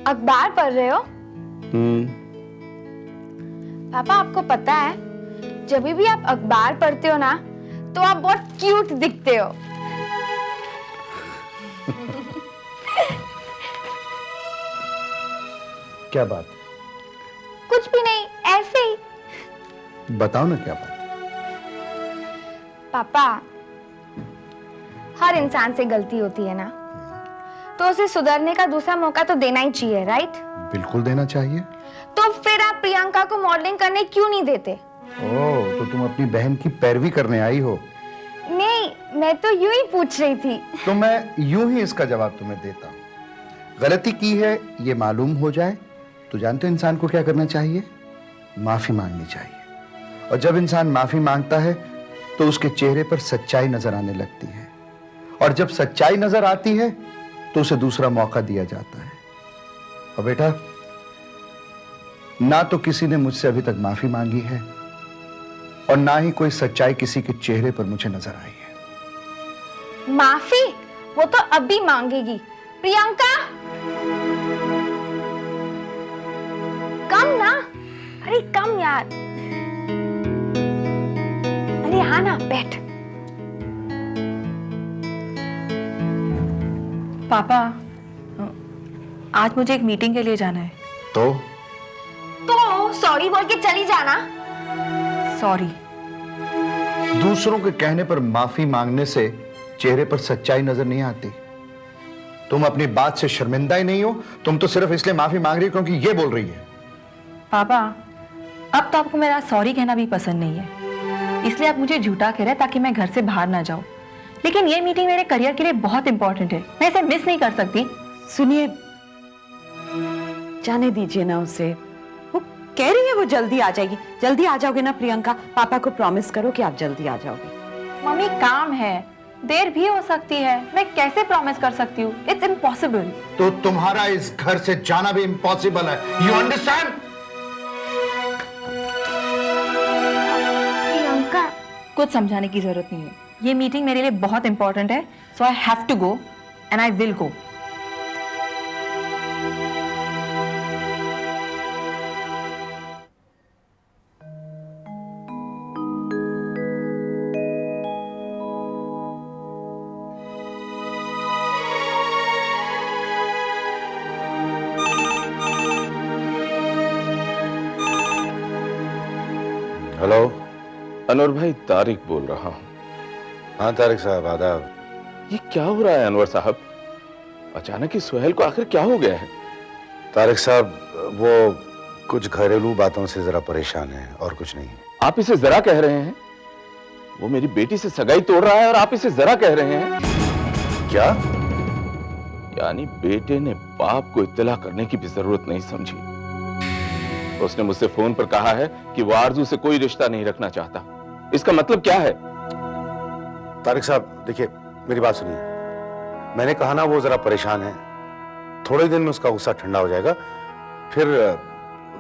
अखबार पढ़ रहे हो? पापा आपको पता है, जब भी आप अखबार पढ़ते हो ना तो आप बहुत क्यूट दिखते हो। क्या बात? कुछ भी नहीं, ऐसे ही। बताओ ना क्या बात। पापा, हर इंसान से गलती होती है ना, तो उसे सुधरने का दूसरा मौका तो देना ही चाहिए, राइट? बिल्कुल देना चाहिए। तो फिर आप प्रियंका को मॉडलिंग करने क्यों नहीं देते? ओह, तो तुम अपनी बहन की पैरवी करने आई हो? नहीं, मैं तो यूं ही पूछ रही थी। तो मैं यूं ही इसका जवाब तुम्हें देता हूं। गलती की है ये मालूम हो जाए तो जानते हो इंसान को क्या करना चाहिए? माफी मांगनी चाहिए। और जब इंसान माफी मांगता है तो उसके चेहरे पर सच्चाई नजर आने लगती है, और जब सच्चाई नजर आती है तो उसे दूसरा मौका दिया जाता है। और बेटा, ना तो किसी ने मुझसे अभी तक माफी मांगी है और ना ही कोई सच्चाई किसी के चेहरे पर मुझे नजर आई है। माफी वो तो अभी मांगेगी। प्रियंका, कम ना। अरे कम यार। अरे हाँ ना, बैठ। पापा, आज मुझे एक मीटिंग के लिए जाना है। तो सॉरी बोल के चली जाना। सॉरी। दूसरों के कहने पर माफी मांगने से चेहरे पर सच्चाई नजर नहीं आती। तुम अपनी बात से शर्मिंदा ही नहीं हो, तुम तो सिर्फ इसलिए माफी मांग रही हो क्योंकि ये बोल रही है। पापा, अब तो आपको मेरा सॉरी कहना भी पसंद नहीं है, इसलिए आप मुझे झूठा कह रहे हैं ताकि मैं घर से बाहर ना जाऊं। लेकिन ये मीटिंग मेरे करियर के लिए बहुत इंपॉर्टेंट है, मैं इसे मिस नहीं कर सकती। सुनिए, जाने दीजिए ना उसे। वो कह रही है वो जल्दी आ जाएगी। जल्दी आ जाओगे ना प्रियंका? पापा को प्रॉमिस करो कि आप जल्दी आ जाओगे। मम्मी, काम है, देर भी हो सकती है, मैं कैसे प्रॉमिस कर सकती हूँ? It's impossible. तो तुम्हारा इस घर से जाना भी इम्पॉसिबल है। You understand? प्रियंका, कुछ समझाने की जरूरत नहीं है, ये मीटिंग मेरे लिए बहुत इंपॉर्टेंट है, so I have to go and I will go. Hello, Anwar भाई, तारिक बोल रहा हूँ। हाँ तारिक साहब, आदाब। ये क्या हो रहा है अनवर साहब? अचानक ही सुहेल को आखिर क्या हो गया है? तारिक साहब, वो कुछ घरेलू बातों से जरा परेशान है और कुछ नहीं। आप इसे जरा कह रहे हैं? वो मेरी बेटी से सगाई तोड़ रहा है और आप इसे जरा कह रहे हैं? क्या? यानी बेटे ने बाप को इत्तला करने की भी जरूरत नहीं समझी। उसने मुझसे फोन पर कहा है कि वो आरजू से कोई रिश्ता नहीं रखना चाहता। इसका मतलब क्या है? तारिक साहब देखिए, मेरी बात सुनिए। मैंने कहा ना वो जरा परेशान है, थोड़े दिन में उसका गुस्सा ठंडा हो जाएगा, फिर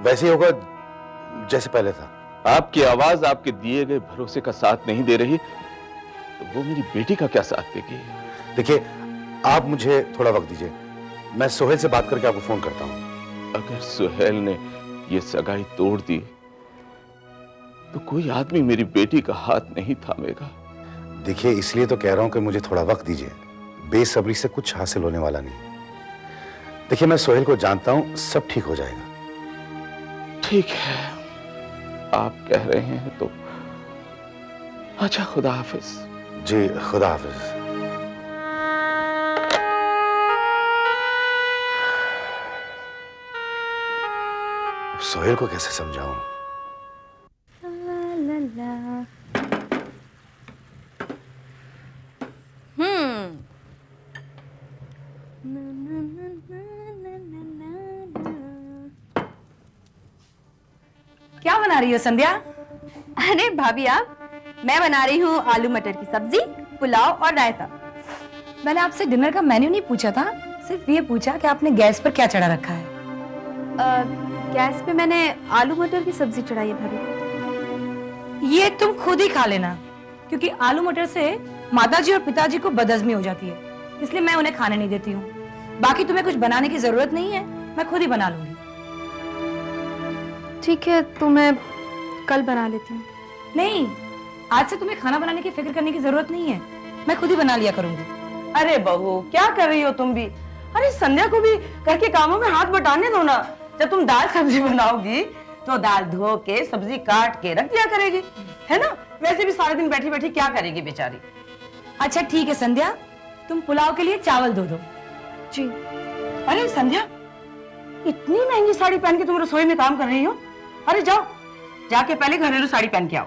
वैसे ही होगा जैसे पहले था। आपकी आवाज आपके दिए गए भरोसे का साथ नहीं दे रही तो वो मेरी बेटी का क्या साथ देगी? देखिए, आप मुझे थोड़ा वक्त दीजिए, मैं सोहेल से बात करके आपको फोन करता हूं। अगर सुहेल ने ये सगाई तोड़ दी तो कोई आदमी मेरी बेटी का हाथ नहीं थामेगा। देखिए, इसलिए तो कह रहा हूं कि मुझे थोड़ा वक्त दीजिए, बेसब्री से कुछ हासिल होने वाला नहीं। देखिए, मैं सोहेल को जानता हूं, सब ठीक हो जाएगा। ठीक है, आप कह रहे हैं तो अच्छा, खुदा हाफिज। जी, खुदा हाफिज। सोहेल को कैसे समझाऊं? क्या बना रही हो संध्या? अरे भाभी, आप, मैं बना रही हूँ आलू मटर की सब्जी, पुलाव और रायता। मैंने आपसे डिनर का मेन्यू नहीं पूछा था, सिर्फ ये पूछा कि आपने गैस पर क्या चढ़ा रखा है। गैस पे मैंने आलू मटर की सब्जी चढ़ाई है भाभी। ये तुम खुद ही खा लेना, क्योंकि आलू मटर से माताजी और पिताजी को बदहजमी हो जाती है, इसलिए मैं उन्हें खाने नहीं देती हूँ। बाकी तुम्हें कुछ बनाने की जरूरत नहीं है, मैं खुद ही बना लूंगी। ठीक है, तो मैं कल बना लेती हूँ। नहीं, आज से तुम्हें खाना बनाने की फिक्र करने की जरूरत नहीं है, मैं खुद ही बना लिया करूंगी। अरे बहू, क्या कर रही हो तुम भी? अरे संध्या को भी घर के कामों में हाथ बटाने दो ना। जब तुम दाल सब्जी बनाओगी तो दाल धो के सब्जी काट के रख दिया करेगी, है ना? वैसे भी सारे दिन बैठी बैठी क्या करेगी बेचारी। अच्छा ठीक है संध्या, तुम पुलाव के लिए चावल धो दो। जी। अरे संध्या, इतनी महंगी साड़ी पहन के तुम रसोई में काम कर रही हो? अरे जाओ, जाके पहले घरेलू साड़ी पहन के आओ।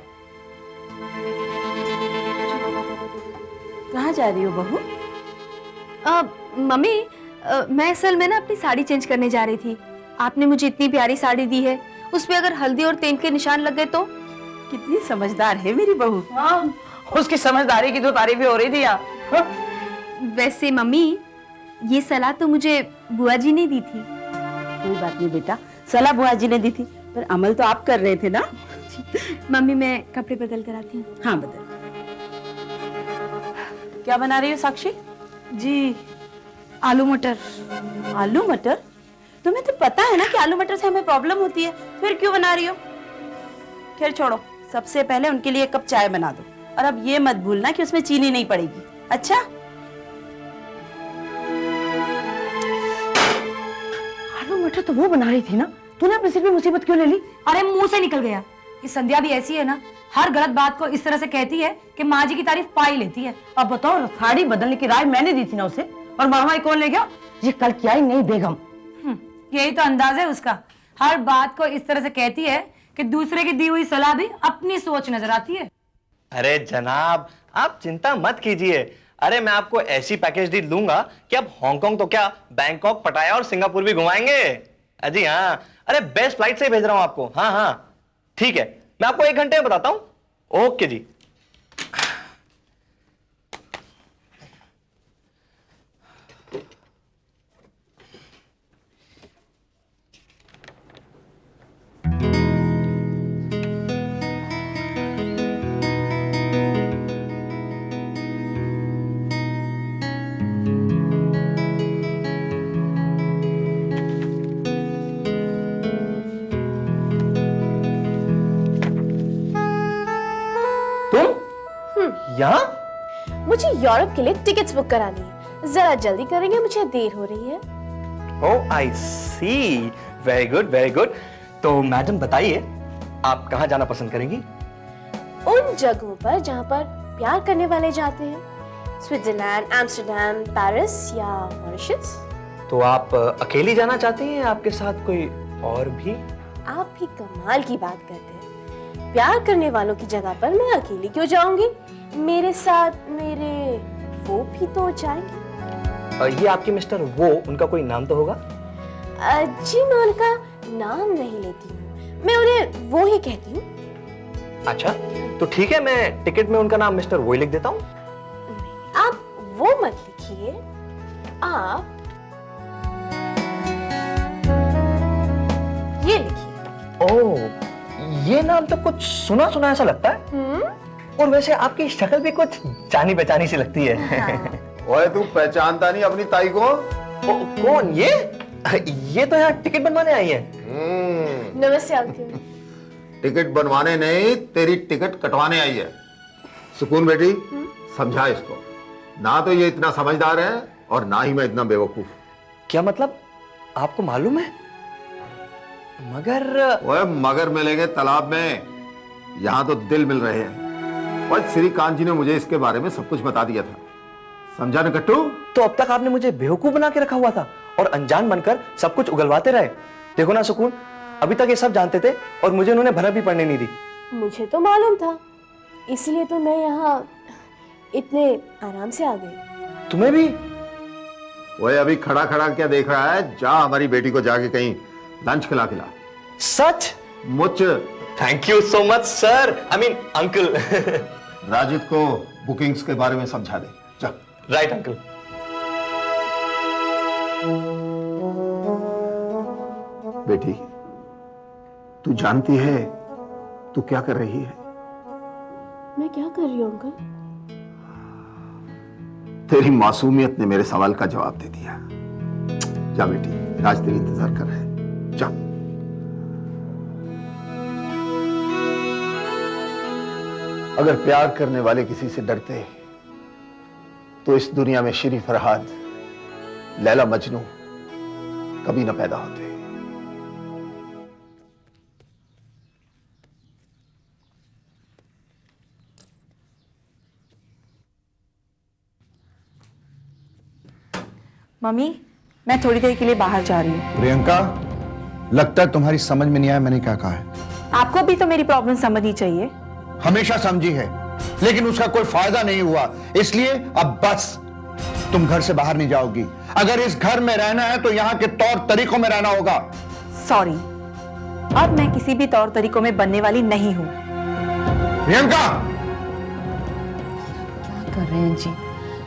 कहाँ जा रही हो बहू? मम्मी, मैं असल में ना अपनी साड़ी चेंज करने जा रही थी। आपने मुझे इतनी प्यारी साड़ी दी है, उस पे अगर हल्दी और तेल के निशान लग गए तो? कितनी समझदार है मेरी बहू। हाँ, उसकी समझदारी की तो तारीफ हो रही थी यहाँ। हाँ? वैसे मम्मी, ये सलाह तो मुझे बुआ जी ने दी थी। कोई बात नहीं बेटा, सलाह बुआ जी ने दी थी, पर अमल तो आप कर रहे थे ना। मम्मी, मैं कपड़े बदल कर आती हूँ। हाँ बदल। क्या बना रही हो साक्षी? जी, आलू मटर। आलू मटर? तुम्हें तो पता है ना कि आलू मटर से हमें प्रॉब्लम होती है, फिर क्यों बना रही हो? खैर छोड़ो, सबसे पहले उनके लिए एक कप चाय बना दो, और अब ये मत भूलना कि उसमें चीनी नहीं पड़ेगी। अच्छा? आलू मटर तो वो बना रही थी ना, तूने अपने सिर पे मुसीबत क्यों ले ली? अरे मुंह से निकल गया कि संध्या भी ऐसी है ना, हर गलत बात को इस तरह से कहती है कि माँ जी की तारीफ पा ही लेती है। अब बताओ, साड़ी बदलने की राय मैंने दी थी ना उसे, और वहां कौन ले गया? ये कल क्या ही नहीं बेगम। यही तो अंदाज है उसका, हर बात को इस तरह से कहती है कि दूसरे की दी हुई सलाह भी अपनी सोच नजर आती है। अरे जनाब, आप चिंता मत कीजिए। अरे मैं आपको ऐसी पैकेज डील दूंगा कि आप हांगकांग तो क्या, बैंकॉक, पटाया और सिंगापुर भी घुमाएंगे। अजी हाँ, अरे बेस्ट फ्लाइट से भेज रहा हूं आपको। हाँ हाँ ठीक है, मैं आपको 1 घंटे में बताता हूं। ओके जी। यहाँ? मुझे यूरोप के लिए टिकट्स बुक करानी है, जरा जल्दी करेंगे, मुझे देर हो रही है। ओह आई सी, वेरी गुड वेरी गुड। तो मैडम बताइए, आप कहाँ जाना पसंद करेंगी? उन जगहों पर जहाँ पर प्यार करने वाले जाते हैं, स्विट्जरलैंड, एम्स्टर्डम, पेरिस या मॉरिशस। तो आप अकेली जाना चाहती हैं, आपके साथ कोई और भी? आप भी कमाल की बात करते हैं। प्यार करने वालों की जगह पर मैं अकेली क्यों जाऊंगी? मेरे साथ मेरे वो भी तो जाएंगे। ये आपके मिस्टर वो, उनका कोई नाम तो होगा? जी मैं उनका नाम नहीं लेती हूँ, मैं उन्हें वो ही कहती हूँ। अच्छा तो ठीक है, मैं टिकट में उनका नाम मिस्टर वो ही लिख देता हूँ। आप वो मत लिखिए, आप ये लिखिए। ओह, ये नाम तो कुछ सुना सुना ऐसा लगता है। और वैसे आपकी शक्ल भी कुछ जानी पहचानी सी लगती है। ओए तू पहचानता नहीं अपनी ताई को? कौन ये तो यहाँ टिकट बनवाने आई है। नमस्ते अंकल। टिकट बनवाने नहीं, तेरी टिकट कटवाने आई है। सुकून बेटी, समझा इसको। ना तो ये इतना समझदार है और ना ही मैं इतना बेवकूफ। क्या मतलब? आपको मालूम है? मगर ओए मगर मिलेंगे तालाब में, यहाँ तो दिल मिल रहे हैं। और श्रीकांत जी ने मुझे इसके बारे में सब कुछ बता दिया था, समझा न कट्टू? तो अब तक आपने मुझे बेवकूफ बना के रखा हुआ था और अनजान बनकर सब कुछ उगलवाते रहे। देखो ना सुकून, अभी तक ये सब जानते थे और मुझे उन्होंने भनक भी पड़ने नहीं दी। मुझे तो मालूम था, इसलिए तो मैं यहाँ इतने आराम से आ गई। तुम्हें भी? ओए अभी खड़ा खड़ा क्या देख रहा है? जा हमारी बेटी को जाके कहीं लंच खिला। सच? मुझ thank you so much sir, I mean uncle. Rajid को बुकिंग्स के बारे में समझा दे, जा। Right uncle. बेटी, तू जानती है तू क्या कर रही है? मैं क्या कर रही हूँ अंकल? तेरी मासूमियत ने मेरे सवाल का जवाब दे दिया। जा बेटी। राज तेरी इंतजार कर रहे हैं, जा। अगर प्यार करने वाले किसी से डरते तो इस दुनिया में श्री फरहाद, लैला मजनू कभी न पैदा होते। मम्मी, मैं थोड़ी देर के लिए बाहर जा रही हूँ। प्रियंका, लगता है तुम्हारी समझ में नहीं आया मैंने क्या कहा है। आपको भी तो मेरी प्रॉब्लम समझनी चाहिए। हमेशा समझी है, लेकिन उसका कोई फायदा नहीं हुआ, इसलिए अब बस तुम घर से बाहर नहीं जाओगी। अगर इस घर में रहना है तो यहाँ के तौर तरीकों में रहना होगा। सॉरी, अब मैं किसी भी तौर तरीकों में बनने वाली नहीं हूँ। प्रियंका, क्या कर रहे हैं जी?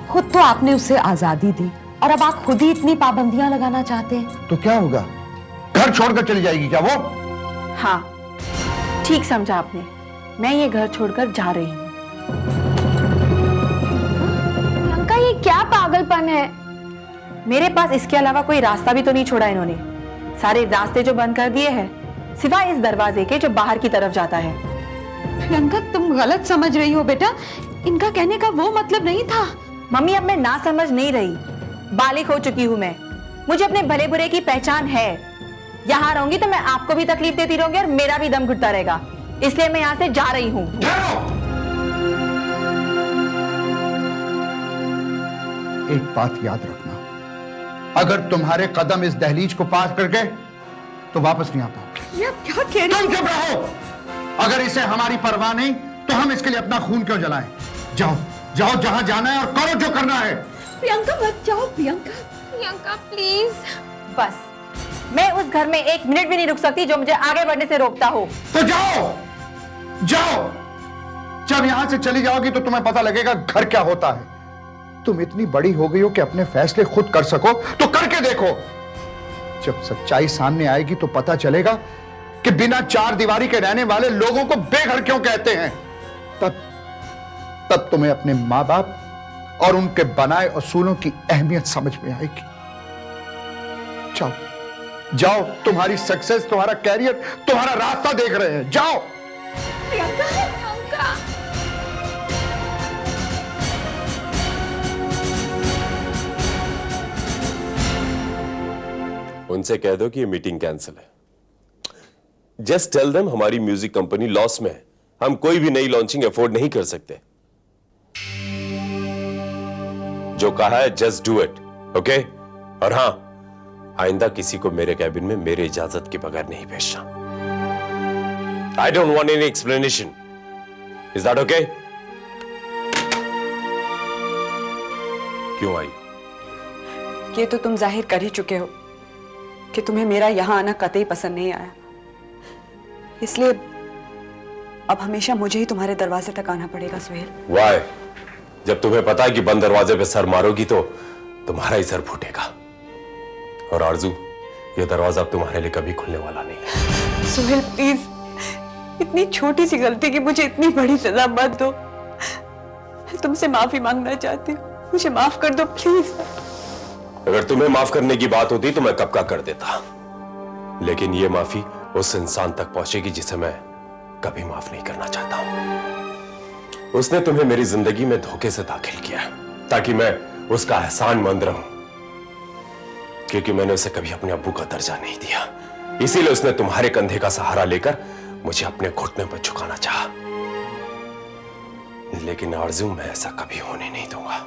खुद तो आपने उसे आजादी दी और अब आप खुद ही इतनी पाबंदियां लगाना चाहते हैं। तो क्या होगा? घर छोड़कर चली जाएगी क्या वो? हाँ, ठीक समझा आपने। मैं ये घर छोड़कर जा रही हूँ। प्रियंका, ये क्या पागलपन है? मेरे पास इसके अलावा कोई रास्ता भी तो नहीं छोड़ा इन्होंने। सारे रास्ते जो बंद कर दिए हैं, सिवाय इस दरवाजे के जो बाहर की तरफ जाता है। प्रियंका, तुम गलत समझ रही हो बेटा। इनका कहने का वो मतलब नहीं था। मम्मी, अब मैं ना समझ नहीं रही। बालिग हो चुकी हूँ मैं। मुझे अपने भले बुरे की पहचान है। यहाँ रहूंगी तो मैं आपको भी तकलीफ देती रहूंगी और मेरा भी दम घुटता रहेगा। इसलिए मैं यहाँ से जा रही हूँ। एक बात याद रखना, अगर तुम्हारे कदम इस दहलीज को पार कर गए तो वापस नहीं आ पाओगे। ये क्या कह रहे तुम चुप रहो। अगर इसे हमारी परवाह नहीं तो हम इसके लिए अपना खून क्यों जलाएं? जाओ जाओ, जहां जाना है और करो जो करना है। प्रियंका, मत जाओ प्रियंका। प्रियंका प्लीज। बस, मैं उस घर में एक मिनट भी नहीं रुक सकती जो मुझे आगे बढ़ने से रोकता हो। तो जाओ जाओ। जब यहां से चली जाओगी तो तुम्हें पता लगेगा घर क्या होता है। तुम इतनी बड़ी हो गई हो कि अपने फैसले खुद कर सको तो करके देखो। जब सच्चाई सामने आएगी तो पता चलेगा कि बिना चार दीवारी के रहने वाले लोगों को बेघर क्यों कहते हैं। तब तुम्हें अपने मां बाप और उनके बनाए असूलों की अहमियत समझ में आएगी। जाओ जाओ, तुम्हारी सक्सेस, तुम्हारा कैरियर, तुम्हारा रास्ता देख रहे हैं। जाओ। प्रियंका, प्रियंका। उनसे कह दो कि ये मीटिंग कैंसिल है। जस्ट टेल देम हमारी म्यूजिक कंपनी लॉस में है, हम कोई भी नई लॉन्चिंग अफोर्ड नहीं कर सकते। जो कहा है जस्ट डू इट, ओके? और हां, आइंदा किसी को मेरे कैबिन में मेरे इजाजत के बगैर नहीं भेजना। I don't want any explanation. Is that okay? क्यों आई? ये तो तुम जाहिर कर ही चुके हो कि तुम्हें मेरा यहां आना कतई पसंद नहीं आया। इसलिए अब हमेशा मुझे ही तुम्हारे दरवाजे तक आना पड़ेगा सुहेल। वाई? जब तुम्हें पता है कि बंद दरवाजे पे सर मारोगी तो तुम्हारा ही सर फूटेगा। और आरजू, ये दरवाजा अब तुम्हारे लिए कभी खुलने वाला नहीं है। सुहेल प्लीज, इतनी छोटी सी गलती की मुझे इतनी बड़ी सजा मत दो। मैं तुमसे माफी मांगना चाहती हूँ, मुझे माफ कर दो प्लीज। अगर तुम्हें माफ करने की बात होती तो मैं कब का कर देता, लेकिन ये माफी उस इंसान तक पहुंचेगी जिसे मैं कभी माफ नहीं करना चाहता हूं। उसने तुम्हें मेरी जिंदगी में धोखे से दाखिल किया ताकि मैं उसका एहसानमंद रहूं, क्योंकि मैंने उसे कभी अपने अब्बू का दर्जा नहीं दिया। इसीलिए उसने तुम्हारे कंधे का सहारा लेकर मुझे अपने घुटने पर झुकाना चाहा। लेकिन आरज़ू, मैं ऐसा कभी होने नहीं दूंगा।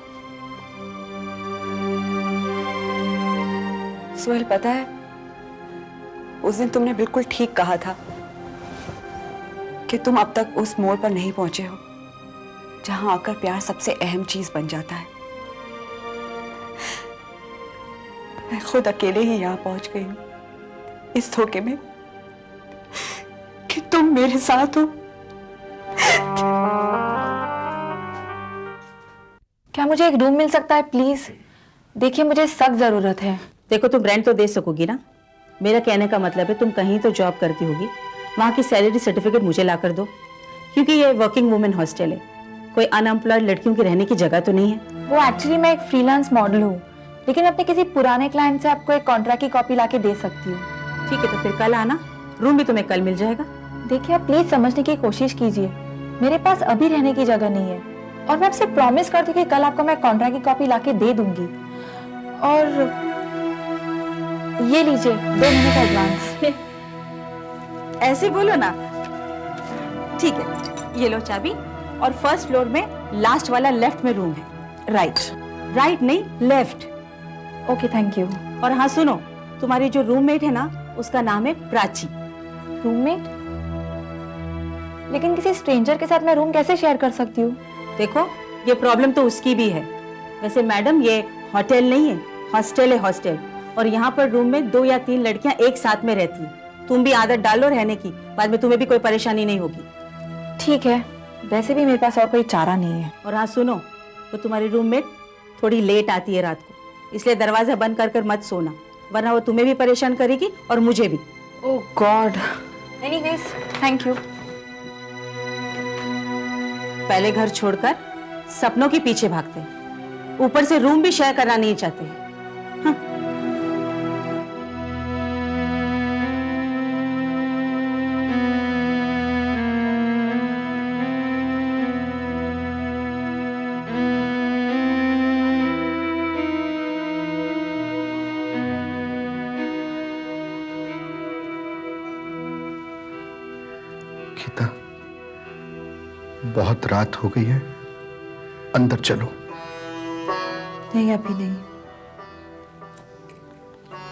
सुहेल, पता है उस दिन तुमने बिल्कुल ठीक कहा था कि तुम अब तक उस मोड़ पर नहीं पहुंचे हो जहां आकर प्यार सबसे अहम चीज बन जाता है। मैं खुद अकेले ही यहां पहुंच गई हूं इस धोखे में कि तुम मेरे साथ हो। क्या मुझे एक रूम मिल सकता है प्लीज? देखिए, मुझे सख्त जरूरत है। देखो, तुम रेंट तो दे सकोगी ना? मेरा कहने का मतलब है तुम कहीं तो जॉब करती होगी, वहां की सैलरी सर्टिफिकेट मुझे ला कर दो, क्योंकि ये वर्किंग वुमेन हॉस्टल है, कोई अनएम्प्लॉयड लड़कियों की रहने की जगह तो नहीं है। वो एक्चुअली मैं एक फ्रीलांस मॉडल हूँ, लेकिन अपने किसी पुराने क्लाइंट से आपको एक कॉन्ट्रैक्ट की कॉपी लाके दे सकती हूँ। ठीक है, तो फिर कल आना, रूम भी तुम्हें कल मिल जाएगा। देखिए, आप प्लीज समझने की कोशिश कीजिए, मेरे पास अभी रहने की जगह नहीं है और मैं आपसे प्रॉमिस करती हूँ कि कल आपको मैं कॉन्ट्रैक्ट की कॉपी लाके दे दूंगी। और ये लीजिए 2 महीने का एडवांस। ऐसे बोलो ना। ठीक है, ये लो चाबी, और फर्स्ट फ्लोर में लास्ट वाला लेफ्ट में रूम है। राइट नहीं, लेफ्ट। Okay, thank you. और हाँ सुनो, तुम्हारी जो रूममेट है ना, उसका नाम है प्राची। रूममेट? लेकिन किसी स्ट्रेंजर के साथ मैं रूम कैसे शेयर कर सकती हूँ? देखो, ये प्रॉब्लम तो उसकी भी है। वैसे मैडम, ये होटल नहीं है, हॉस्टल है, हॉस्टल। और यहाँ पर रूम में 2 या 3 लड़कियां एक साथ में रहती हैं। तुम भी आदत डालो रहने की, बाद में तुम्हें भी कोई परेशानी नहीं होगी। ठीक है, वैसे भी मेरे पास और कोई चारा नहीं है। और हाँ सुनो, वो तुम्हारी रूममेट थोड़ी लेट आती है रात को, इसलिए दरवाजा बंद कर कर मत सोना, वरना वो तुम्हें भी परेशान करेगी और मुझे भी। ओह गॉड। Anyways, thank you. पहले घर छोड़कर सपनों के पीछे भागते हैं, ऊपर से रूम भी शेयर करना नहीं चाहते। हाँ। गीता, बहुत रात हो गई है, अंदर चलो। नहीं, अभी नहीं।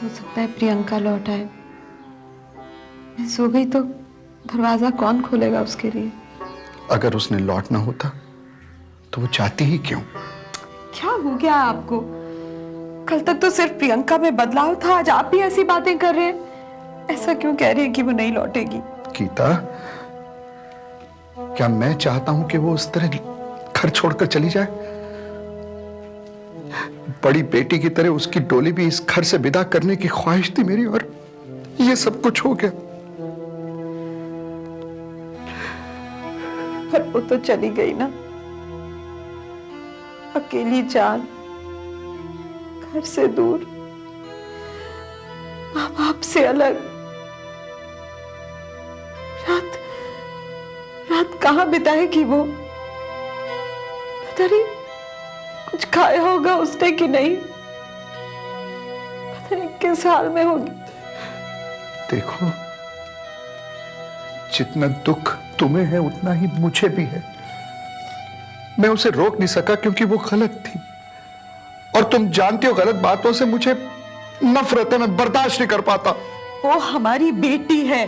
हो सकता है प्रियंका लौट आए। मैं सो गई तो दरवाजा कौन खोलेगा उसके लिए? अगर उसने लौटना होता तो वो चाहती ही क्यों? क्या हो गया आपको? कल तक तो सिर्फ प्रियंका में बदलाव था, आज आप भी ऐसी बातें कर रहे हैं। ऐसा क्यों कह रहे हैं कि वो नहीं लौटेगी? गीता, क्या मैं चाहता हूं कि वो उस तरह घर छोड़कर चली जाए? बड़ी बेटी की तरह उसकी डोली भी इस घर से विदा करने की ख्वाहिश थी मेरी, और ये सब कुछ हो गया। पर वो तो चली गई ना, अकेली जान, घर से दूर, माँ बाप से अलग। रात कहाँ बिताएगी वो? पता नहीं कुछ खाया होगा उसने कि नहीं, पता नहीं किस हाल में होगी। देखो, जितना दुख तुम्हें है उतना ही मुझे भी है। मैं उसे रोक नहीं सका क्योंकि वो गलत थी, और तुम जानती हो गलत बातों से मुझे नफरत है, मैं बर्दाश्त नहीं कर पाता। वो हमारी बेटी है,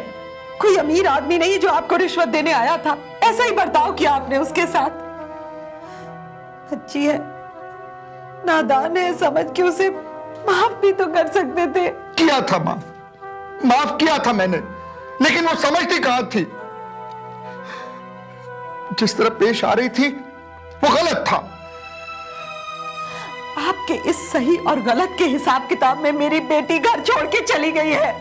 कोई अमीर आदमी नहीं जो आपको रिश्वत देने आया था। ऐसा ही बर्ताव किया आपने उसके साथ। अच्छी है, नादान है, समझ के उसे माफ भी तो कर सकते थे। किया था माफ किया था मैंने, लेकिन वो समझती कहां थी। जिस तरह पेश आ रही थी वो गलत था। आपके इस सही और गलत के हिसाब किताब में मेरी बेटी घर छोड़ के चली गई है।